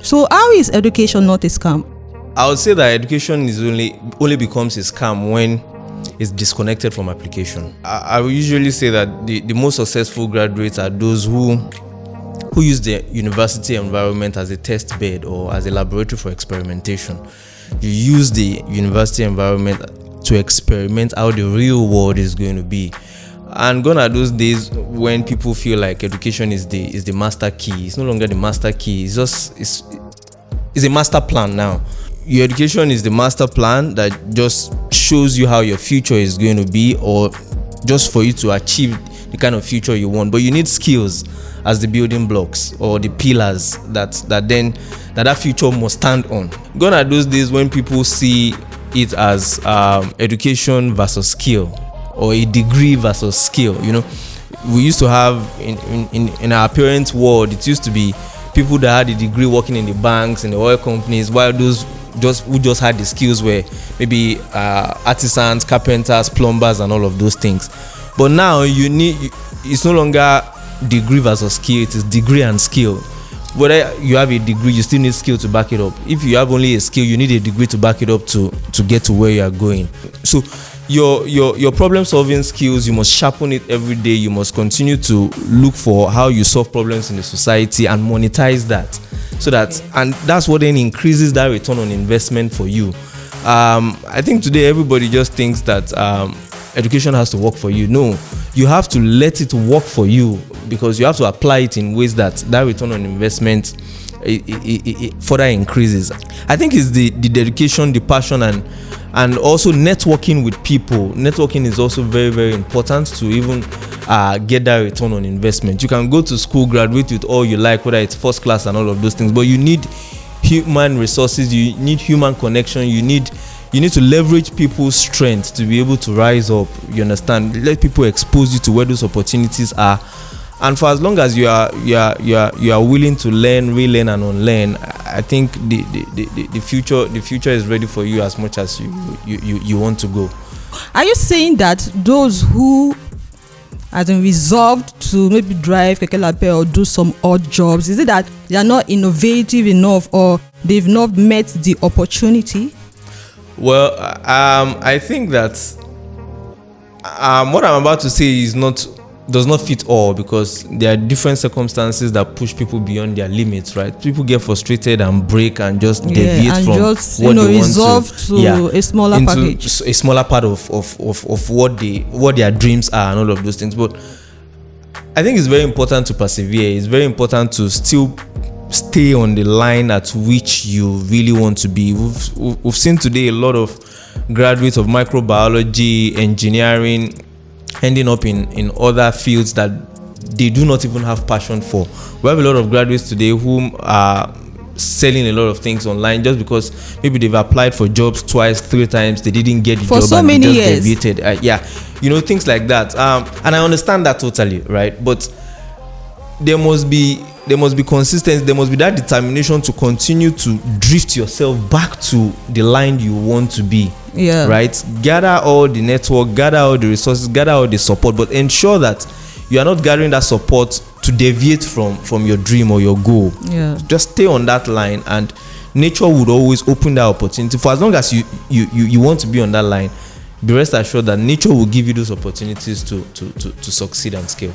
So how is education not a scam? I would say that education is only becomes a scam when it's disconnected from application. I will usually say that the most successful graduates are those who use the university environment as a test bed or as a laboratory for experimentation. You use the university environment to experiment how the real world is going to be. And gone are those days when people feel like education is the master key. It's no longer the master key. It's a master plan now. Your education is the master plan that just shows you how your future is going to be, or just for you to achieve the kind of future you want. But you need skills as the building blocks or the pillars that future must stand on. Gone are those days when people see it as education versus skill, or a degree versus skill. You know, we used to have in our parents' world, it used to be people that had a degree working in the banks and the oil companies, while those who just had the skills were maybe artisans, carpenters, plumbers, and all of those things. But now it's no longer degree versus skill, it is degree and skill. Whether you have a degree, you still need skill to back it up. If you have only a skill, you need a degree to back it up to get to where you are going. So your problem solving skills, you must sharpen it every day. You must continue to look for how you solve problems in the society and monetize that, so that, and that's what then increases that return on investment for you. I think today everybody just thinks that education has to work for you. No, you have to let it work for you, because you have to apply it in ways that return on investment it further increases. I think it's the dedication, the passion, and also networking with people. Networking is also very, very important to even get that return on investment. You can go to school, graduate with all you like, whether it's first class and all of those things, but you need human resources, you need human connection, you need to leverage people's strength to be able to rise up. You understand? Let people expose you to where those opportunities are. And for as long as you are willing to learn, relearn, and unlearn, I think the future is ready for you as much as you want to go. Are you saying that those who are resolved to maybe drive keke napep or do some odd jobs, is it that they are not innovative enough, or they've not met the opportunity? Well, I think that what I'm about to say does not fit all, because there are different circumstances that push people beyond their limits, right? People get frustrated and break and just deviate and from just, what they resolve want to a smaller package, a smaller part of what their dreams are and all of those things. But I think it's very important to persevere. It's very important to still stay on the line at which you really want to be. We've seen today a lot of graduates of microbiology, engineering, ending up in other fields that they do not even have passion for. We have a lot of graduates today who are selling a lot of things online just because maybe they've applied for jobs twice, 3 times, they didn't get the for job so and many they just years. deviated. Things like that. And I understand that totally, right? But there must be consistency. There must be that determination to continue to drift yourself back to the line you want to be. Yeah. Right? Gather all the network, gather all the resources, gather all the support, but ensure that you are not gathering that support to deviate from your dream or your goal. Yeah. Just stay on that line, and nature would always open that opportunity. For as long as you want to be on that line, be rest assured that nature will give you those opportunities to succeed and scale.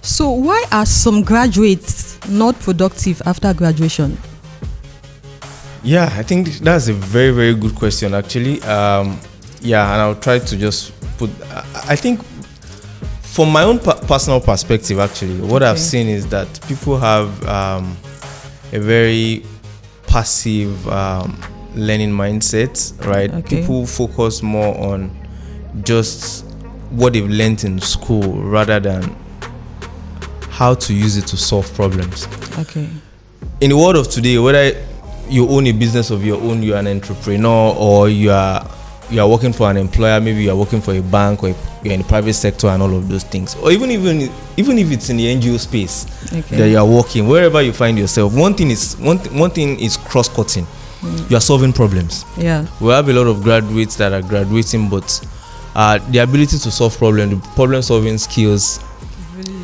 So why are some graduates not productive after graduation? Yeah, I think that's a very, very good question, actually. And I'll try to just put... I think from my own personal perspective, actually, what I've seen is that people have a very passive learning mindset, right? Okay. People focus more on just what they've learned in school rather than how to use it to solve problems. Okay. In the world of today, whether you own a business of your own, you're an entrepreneur, or you are working for an employer, maybe you are working for a bank, or you're in the private sector and all of those things, or even if it's in the NGO space that you are working, wherever you find yourself, one thing is cross-cutting. You are solving problems. Yeah. We have a lot of graduates that are graduating, but the ability to solve problems, the problem-solving skills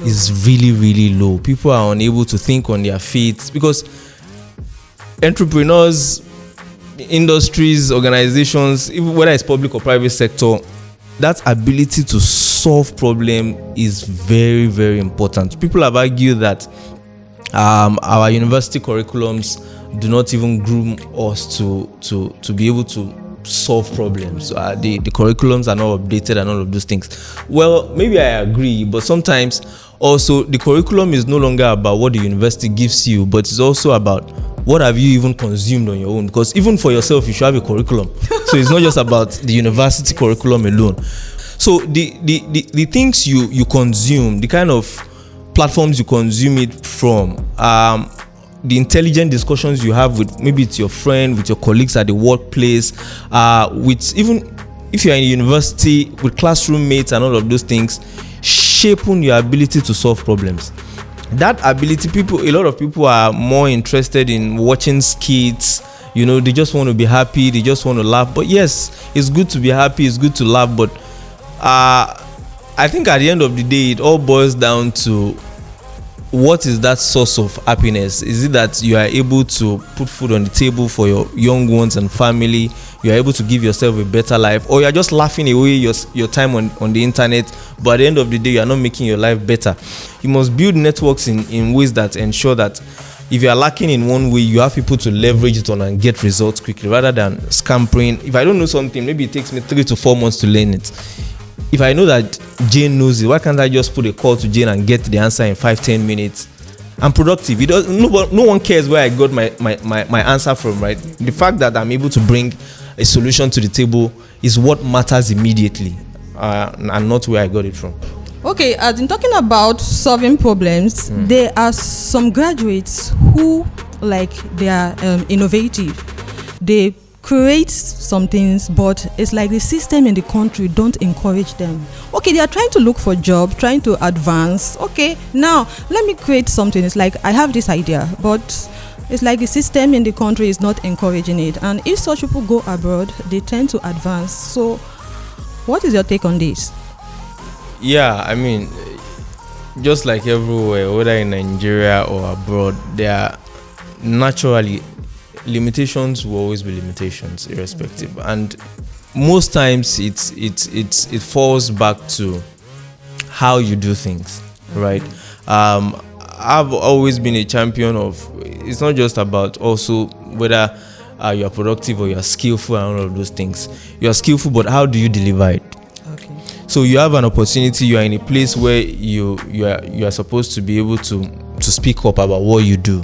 is really, really low. People are unable to think on their feet, because entrepreneurs, industries, organizations, even whether it's public or private sector, that ability to solve problem is very, very important. People have argued that our university curriculums do not even groom us to be able to solve problems. The curriculums are not updated and all of those things. Well, maybe I agree, but sometimes also the curriculum is no longer about what the university gives you, but it's also about what have you even consumed on your own. Because even for yourself, you should have a curriculum. So it's not just about the university curriculum alone. So the things you consume, the kind of platforms you consume it from, the intelligent discussions you have with, maybe it's your friend, with your colleagues at the workplace, with, even if you're in university, with classroom mates and all of those things, shaping your ability to solve problems. That ability, a lot of people are more interested in watching skits. They just want to be happy, they just want to laugh. But yes, it's good to be happy, it's good to laugh, but I think at the end of the day, it all boils down to what is that source of happiness? Is it that you are able to put food on the table for your young ones and family? You are able to give yourself a better life, or you are just laughing away your time on the internet, but at the end of the day, you are not making your life better. You must build networks in ways that ensure that if you are lacking in one way, you have people to leverage it on and get results quickly, rather than scampering. If I don't know something, maybe it takes me 3 to 4 months to learn it. If I know that Jane knows it, why can't I just put a call to Jane and get the answer in 5-10 minutes? I'm productive. No one cares where I got my answer from, right? The fact that I'm able to bring a solution to the table is what matters immediately, and not where I got it from. Okay, as in talking about solving problems, there are some graduates who, they are innovative. They create some things, but it's like the system in the country don't encourage them. Okay, they are trying to look for jobs, trying to advance. Okay, now let me create something. It's like I have this idea, but it's like the system in the country is not encouraging it. And if such people go abroad, they tend to advance. So what is your take on this? Yeah, I mean, just like everywhere, whether in Nigeria or abroad, there are naturally limitations will always be limitations, irrespective. And most times it falls back to how you do things, right? I've always been a champion of, it's not just about also whether you are productive or you are skillful and all of those things. You are skillful, but how do you deliver it? Okay. So you have an opportunity, you are in a place where you are supposed to be able to speak up about what you do.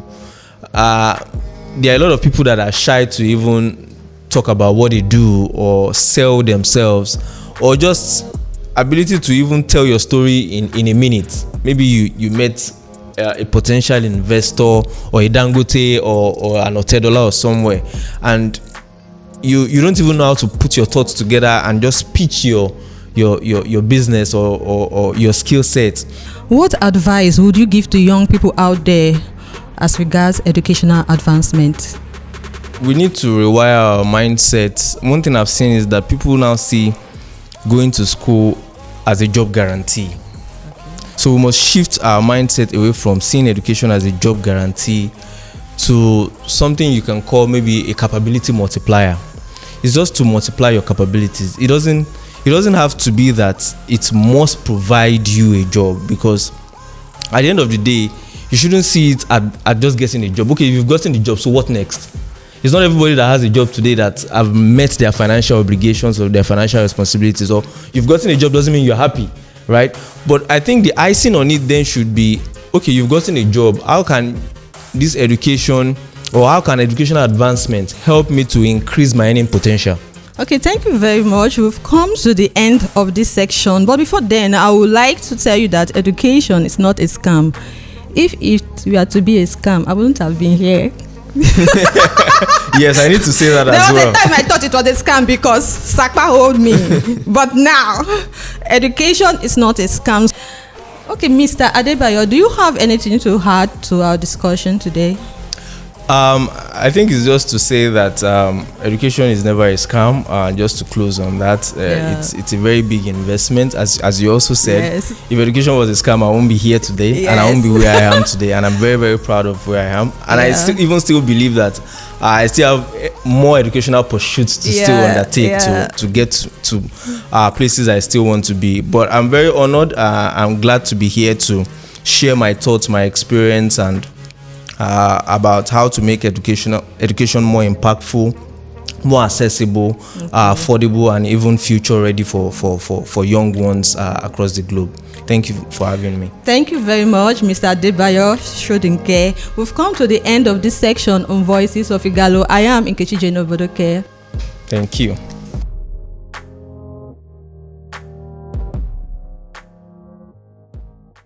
There are a lot of people that are shy to even talk about what they do or sell themselves, or just ability to even tell your story in a minute. Maybe you met a potential investor or a Dangote or an Otedola or somewhere, and you don't even know how to put your thoughts together and just pitch your business or your skill set. What advice would you give to young people out there as regards educational advancement? We need to rewire our mindset. One thing I've seen is that people now see going to school as a job guarantee. Okay. So we must shift our mindset away from seeing education as a job guarantee to something you can call maybe a capability multiplier. It's just to multiply your capabilities. It doesn't have to be that it must provide you a job, because at the end of the day, you shouldn't see it at just getting a job. Okay, you've gotten the job, so what next? It's not everybody that has a job today that have met their financial obligations or their financial responsibilities. Or you've gotten a job doesn't mean you're happy, right? But I think the icing on it then should be, okay, you've gotten a job. How can this education, or how can educational advancement help me to increase my earning potential? Okay, thank you very much. We've come to the end of this section. But before then, I would like to tell you that education is not a scam. If it were to be a scam, I wouldn't have been here. Yes, I need to say that as well. There was a time I thought it was a scam because Sakpa owed me. But now, education is not a scam. Okay, Mr. Adebayo, do you have anything to add to our discussion today? I think it's just to say that education is never a scam. Just to close on that, it's a very big investment, as you also said. Yes. If education was a scam, I won't be here today, and I won't be where I am today. And I'm very, very proud of where I am. And I still believe that I still have more educational pursuits to still undertake to get to places I still want to be. But I'm very honored. I'm glad to be here to share my thoughts, my experience, and about how to make education more impactful, more accessible, affordable, and even future ready for young ones across the globe. Thank you for having me. Thank you very much, Mr. Adebayo Shodunke. We've come to the end of this section on Voices of Regalo. I am Nkechi Jenobodoke. Thank you.